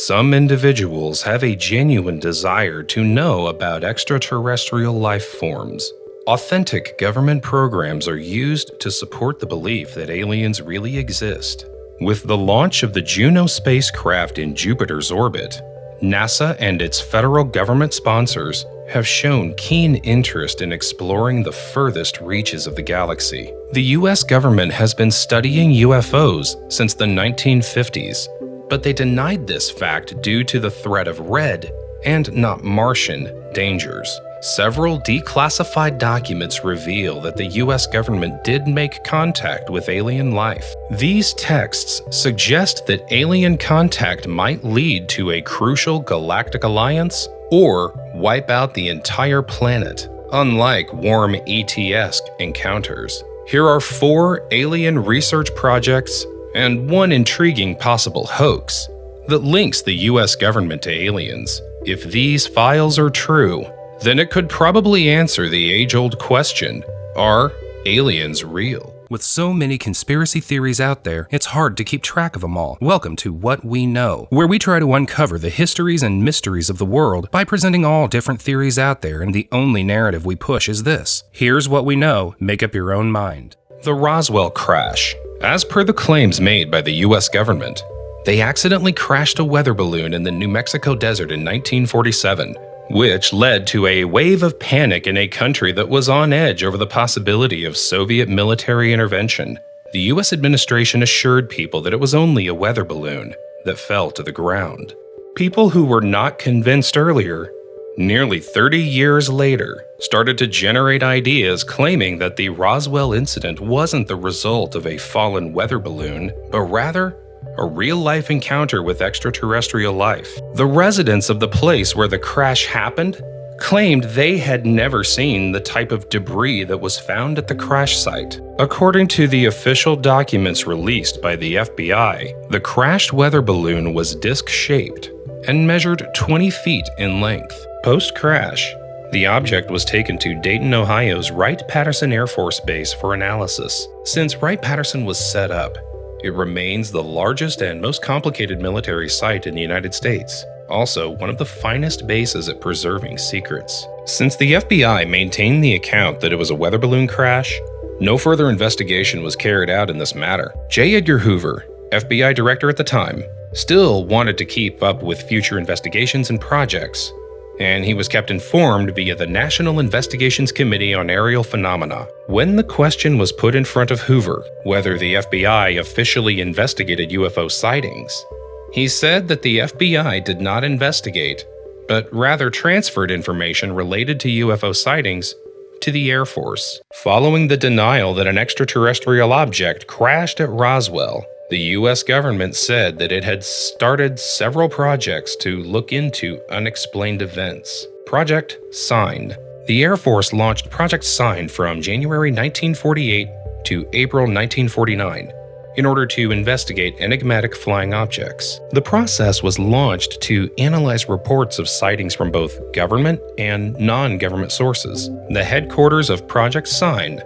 Some individuals have a genuine desire to know about extraterrestrial life forms. Authentic government programs are used to support the belief that aliens really exist. With the launch of the Juno spacecraft in Jupiter's orbit, NASA and its federal government sponsors have shown keen interest in exploring the furthest reaches of the galaxy. The US government has been studying UFOs since the 1950s, but they denied this fact due to the threat of red, and not Martian, dangers. Several declassified documents reveal that the US government did make contact with alien life. These texts suggest that alien contact might lead to a crucial galactic alliance or wipe out the entire planet, unlike warm E.T Esque encounters. Here are 4 alien research projects and one intriguing possible hoax that links the US government to aliens. If these files are true, then it could probably answer the age-old question, are aliens real? With so many conspiracy theories out there, it's hard to keep track of them all. Welcome to What We Know, where we try to uncover the histories and mysteries of the world by presenting all different theories out there, and the only narrative we push is this. Here's what we know, make up your own mind. The Roswell Crash. As per the claims made by the US government, they accidentally crashed a weather balloon in the New Mexico desert in 1947, which led to a wave of panic in a country that was on edge over the possibility of Soviet military intervention. The US administration assured people that it was only a weather balloon that fell to the ground. People who were not convinced earlier, nearly 30 years later, started to generate ideas claiming that the Roswell incident wasn't the result of a fallen weather balloon, but rather a real-life encounter with extraterrestrial life. The residents of the place where the crash happened claimed they had never seen the type of debris that was found at the crash site. According to the official documents released by the FBI, the crashed weather balloon was disc-shaped and measured 20 feet in length. Post-crash, the object was taken to Dayton, Ohio's Wright-Patterson Air Force Base for analysis. Since Wright-Patterson was set up, it remains the largest and most complicated military site in the United States. Also, one of the finest bases at preserving secrets. Since the FBI maintained the account that it was a weather balloon crash, no further investigation was carried out in this matter. J. Edgar Hoover, FBI director at the time, still wanted to keep up with future investigations and projects, and he was kept informed via the National Investigations Committee on Aerial Phenomena. When the question was put in front of Hoover whether the FBI officially investigated UFO sightings, he said that the FBI did not investigate, but rather transferred information related to UFO sightings to the Air Force. Following the denial that an extraterrestrial object crashed at Roswell, the US government said that it had started several projects to look into unexplained events. Project Sign. The Air Force launched Project Sign from January 1948 to April 1949 in order to investigate enigmatic flying objects. The process was launched to analyze reports of sightings from both government and non-government sources. The headquarters of Project Sign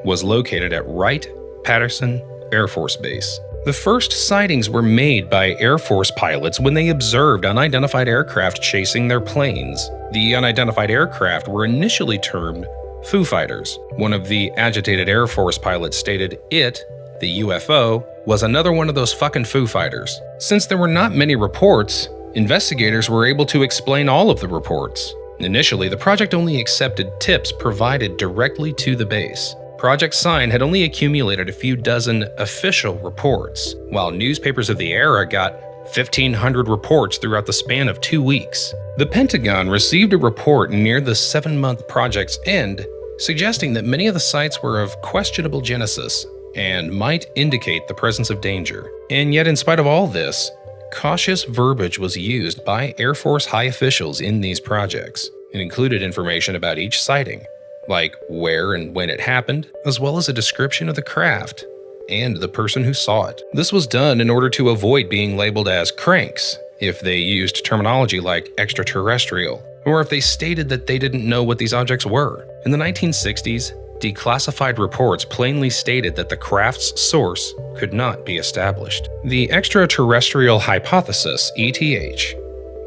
was located at Wright-Patterson Air Force Base. The first sightings were made by Air Force pilots when they observed unidentified aircraft chasing their planes. The unidentified aircraft were initially termed Foo Fighters. One of the agitated Air Force pilots stated it, the UFO, was another one of those fucking Foo Fighters. Since there were not many reports, investigators were able to explain all of the reports. Initially, the project only accepted tips provided directly to the base. Project Sign had only accumulated a few dozen official reports, while newspapers of the era got 1,500 reports throughout the span of 2 weeks. The Pentagon received a report near the 7-month project's end, suggesting that many of the sites were of questionable genesis and might indicate the presence of danger. And yet, in spite of all this, cautious verbiage was used by Air Force high officials in these projects. It included information about each sighting, like where and when it happened, as well as a description of the craft and the person who saw it. This was done in order to avoid being labeled as cranks if they used terminology like extraterrestrial, or if they stated that they didn't know what these objects were. In the 1960s, declassified reports plainly stated that the craft's source could not be established. The extraterrestrial hypothesis, ETH,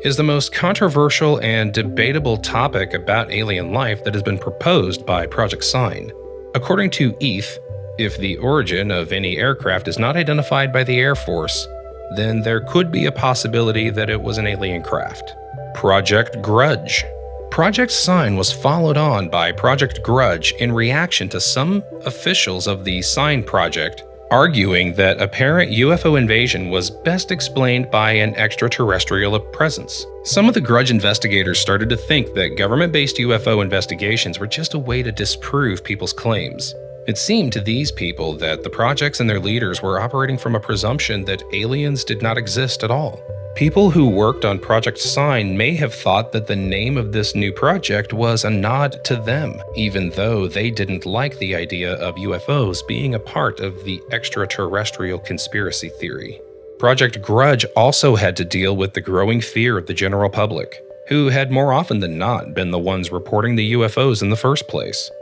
is the most controversial and debatable topic about alien life that has been proposed by Project Sign. According to ETH, if the origin of any aircraft is not identified by the Air Force, then there could be a possibility that it was an alien craft. Project Grudge. Project Sign was followed on by Project Grudge in reaction to some officials of the Sign project arguing that apparent UFO invasion was best explained by an extraterrestrial presence. Some of the Grudge investigators started to think that government-based UFO investigations were just a way to disprove people's claims. It seemed to these people that the projects and their leaders were operating from a presumption that aliens did not exist at all. People who worked on Project Sign may have thought that the name of this new project was a nod to them, even though they didn't like the idea of UFOs being a part of the extraterrestrial conspiracy theory. Project Grudge also had to deal with the growing fear of the general public, who had more often than not been the ones reporting the UFOs in the first place.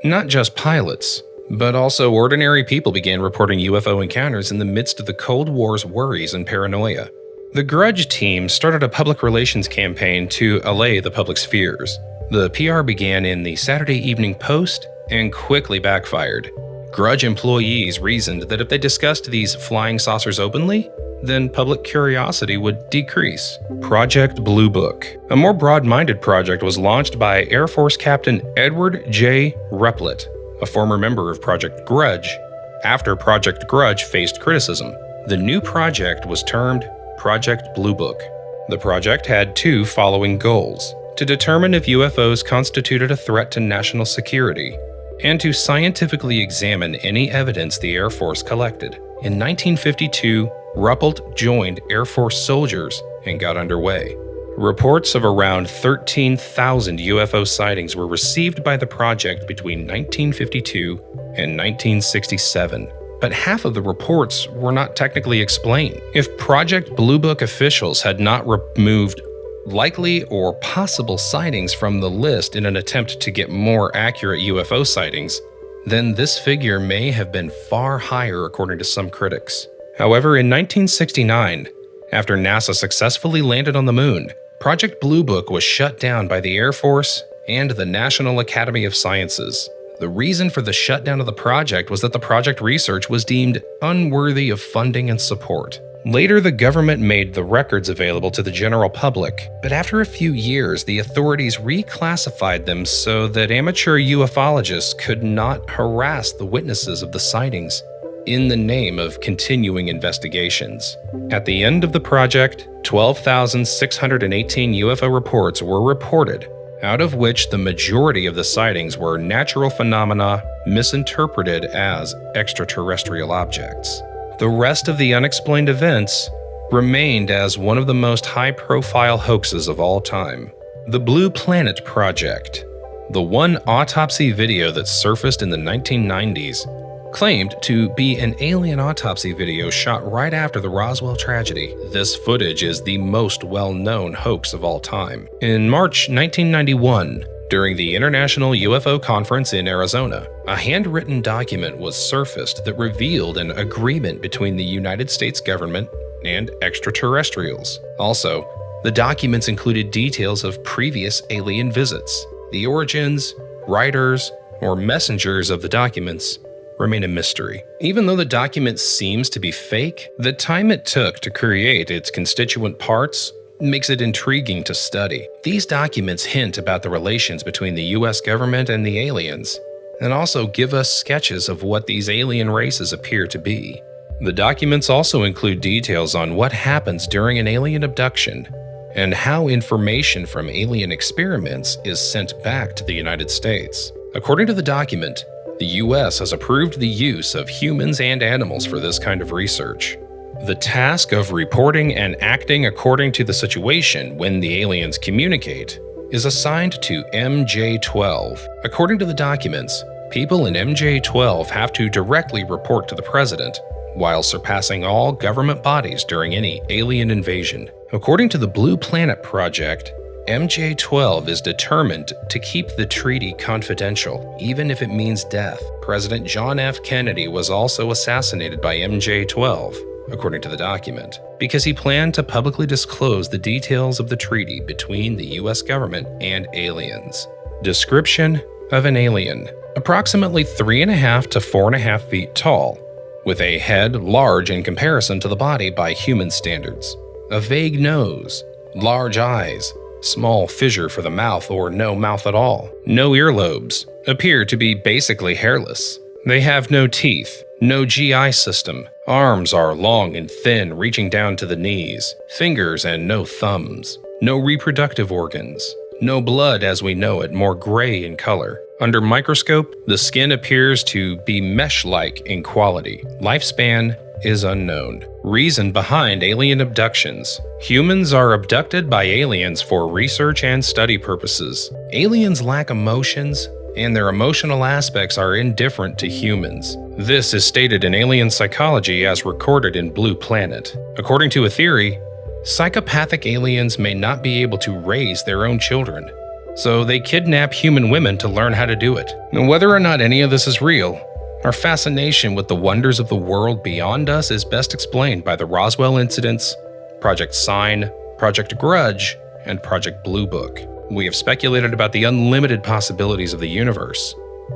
Not just pilots, but also ordinary people began reporting UFO encounters in the midst of the Cold War's worries and paranoia. The Grudge team started a public relations campaign to allay the public's fears. The PR began in the Saturday Evening Post and quickly backfired. Grudge employees reasoned that if they discussed these flying saucers openly, then public curiosity would decrease. Project Blue Book. A more broad-minded project was launched by Air Force Captain Edward J. Ruppelt, a former member of Project Grudge. After Project Grudge faced criticism, the new project was termed Project Blue Book. The project had two following goals: to determine if UFOs constituted a threat to national security, and to scientifically examine any evidence the Air Force collected. In 1952, Ruppelt joined Air Force soldiers and got underway. Reports of around 13,000 UFO sightings were received by the project between 1952 and 1967. But half of the reports were not technically explained. If Project Blue Book officials had not removed likely or possible sightings from the list in an attempt to get more accurate UFO sightings, then this figure may have been far higher according to some critics. However, in 1969, after NASA successfully landed on the moon, Project Blue Book was shut down by the Air Force and the National Academy of Sciences. The reason for the shutdown of the project was that the project research was deemed unworthy of funding and support. Later, the government made the records available to the general public, but after a few years, the authorities reclassified them so that amateur ufologists could not harass the witnesses of the sightings in the name of continuing investigations. At the end of the project, 12,618 UFO reports were reported, out of which the majority of the sightings were natural phenomena misinterpreted as extraterrestrial objects. The rest of the unexplained events remained as one of the most high-profile hoaxes of all time. The Blue Planet Project. The one autopsy video that surfaced in the 1990s claimed to be an alien autopsy video shot right after the Roswell tragedy. This footage is the most well-known hoax of all time. In March 1991, during the International UFO Conference in Arizona, a handwritten document was surfaced that revealed an agreement between the United States government and extraterrestrials. Also, the documents included details of previous alien visits. The origins, writers, or messengers of the documents remain a mystery. Even though the document seems to be fake, the time it took to create its constituent parts makes it intriguing to study. These documents hint about the relations between the US government and the aliens, and also give us sketches of what these alien races appear to be. The documents also include details on what happens during an alien abduction, and how information from alien experiments is sent back to the United States. According to the document, the US has approved the use of humans and animals for this kind of research. The task of reporting and acting according to the situation when the aliens communicate is assigned to MJ-12. According to the documents, people in MJ-12 have to directly report to the president, while surpassing all government bodies during any alien invasion. According to the Blue Planet Project, MJ-12 is determined to keep the treaty confidential, even if it means death. President John F. Kennedy was also assassinated by MJ-12, according to the document, because he planned to publicly disclose the details of the treaty between the US government and aliens. Description of an alien: approximately 3.5 to 4.5 feet tall, with a head large in comparison to the body by human standards, a vague nose, large eyes, small fissure for the mouth or no mouth at all, no earlobes, appear to be basically hairless. They have no teeth, no GI system, arms are long and thin reaching down to the knees, fingers and no thumbs, no reproductive organs, no blood as we know it, more gray in color. Under microscope, the skin appears to be mesh-like in quality. Lifespan is unknown. Reason behind alien abductions: humans are abducted by aliens for research and study purposes. Aliens lack emotions, and their emotional aspects are indifferent to humans. This is stated in alien psychology as recorded in Blue Planet. According to a theory, psychopathic aliens may not be able to raise their own children, so they kidnap human women to learn how to do it. Now, whether or not any of this is real, our fascination with the wonders of the world beyond us is best explained by the Roswell incidents, Project Sign, Project Grudge, and Project Blue Book. We have speculated about the unlimited possibilities of the universe,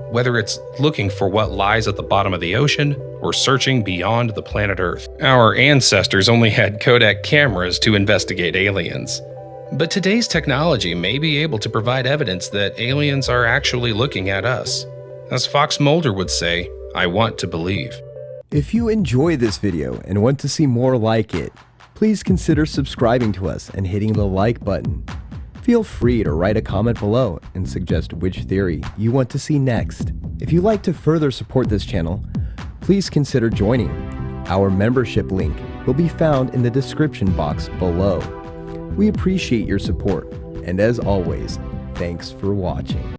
whether it's looking for what lies at the bottom of the ocean or searching beyond the planet Earth. Our ancestors only had Kodak cameras to investigate aliens. But today's technology may be able to provide evidence that aliens are actually looking at us. As Fox Mulder would say, I want to believe. If you enjoy this video and want to see more like it, please consider subscribing to us and hitting the like button. Feel free to write a comment below and suggest which theory you want to see next. If you'd like to further support this channel, please consider joining. Our membership link will be found in the description box below. We appreciate your support, and as always, thanks for watching.